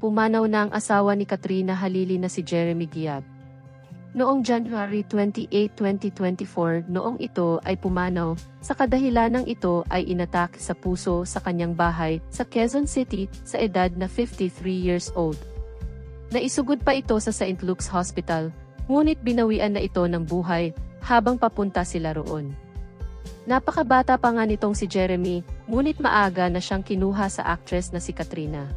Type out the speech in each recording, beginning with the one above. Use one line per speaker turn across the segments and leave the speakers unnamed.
pumanaw na ang asawa ni Katrina Halili na si Jeremy Giab. Noong January 28, 2024, noong ito ay pumanaw, sa kadahilanang ito ay inatake sa puso sa kanyang bahay sa Quezon City sa edad na 53 years old. Naisugod pa ito sa St. Luke's Hospital, ngunit binawian na ito ng buhay habang papunta sila roon. Napakabata pa nga nitong si Jeremy, ngunit maaga na siyang kinuha sa actress na si Katrina.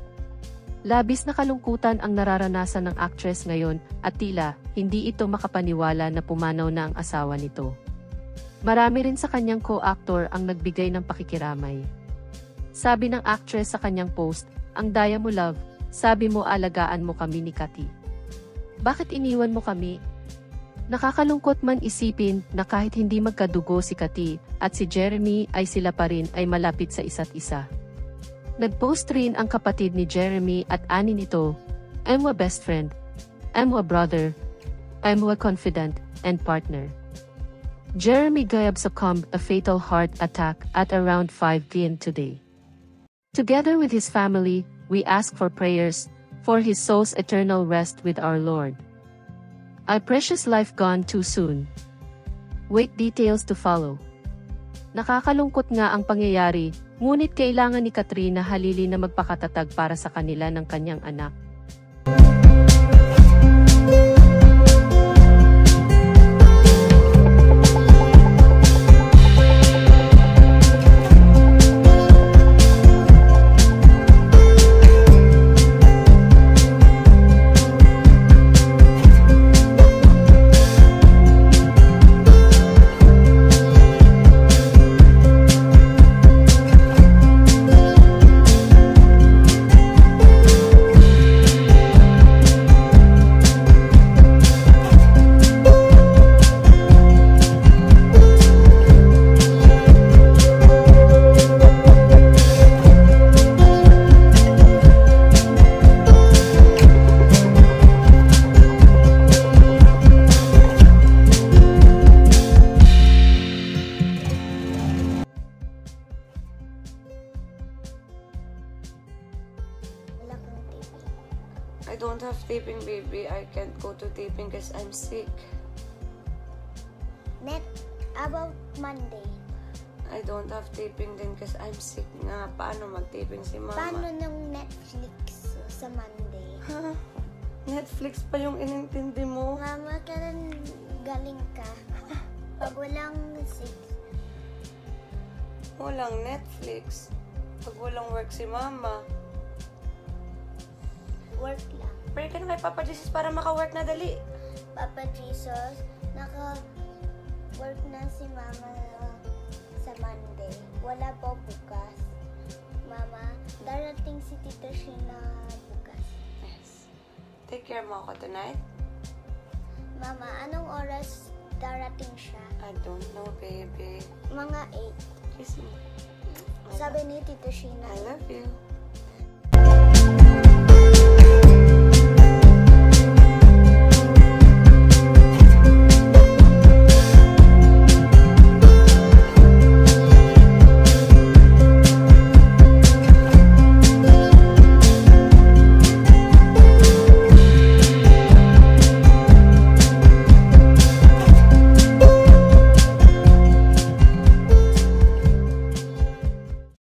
Labis na kalungkutan ang nararanasan ng actress ngayon at tila hindi ito makapaniwala na pumanaw na ang asawa nito. Marami rin sa kanyang co-actor ang nagbigay ng pakikiramay. Sabi ng actress sa kanyang post, "Ang daya mo love, sabi mo alagaan mo kami ni Kati. Bakit iniwan mo kami?" Nakakalungkot man isipin na kahit hindi magkadugo si Kati at si Jeremy ay sila pa rin ay malapit sa isa't isa. Nag-post rin ang kapatid ni Jeremy at ani nito, "I'm a best friend, I'm a brother, I'm a confidant and partner." Jeremy Giab succumbed a fatal heart attack at around 5 p.m. today. Together with his family, we ask for prayers for his soul's eternal rest with our Lord. A precious life gone too soon. Wait details to follow. Nakakalungkot nga ang pangyayari, ngunit kailangan ni Katrina Halili na magpakatatag para sa kanila ng kanyang anak.
I don't have taping, baby. I can't go to taping because I'm sick.
About Monday.
I don't have taping din because I'm sick nga. Paano mag-taping si mama?
Paano ng Netflix sa Monday?
Ha? Netflix pa yung inintindi mo?
Mama, kailan galing ka? Pag walang
Walang Netflix. Pag walang work si mama.
work lang.
Pray ka na kay Papa Jesus para maka-work na dali.
Papa Jesus, naka-work na si Mama sa Monday. Wala po bukas. Mama, darating si Tita Sheena bukas.
Yes. Take care mo ako tonight.
Mama, anong oras darating siya?
I don't know, baby.
Mga 8.
Kiss me.
Sabi ni Tita Sheena.
I love you.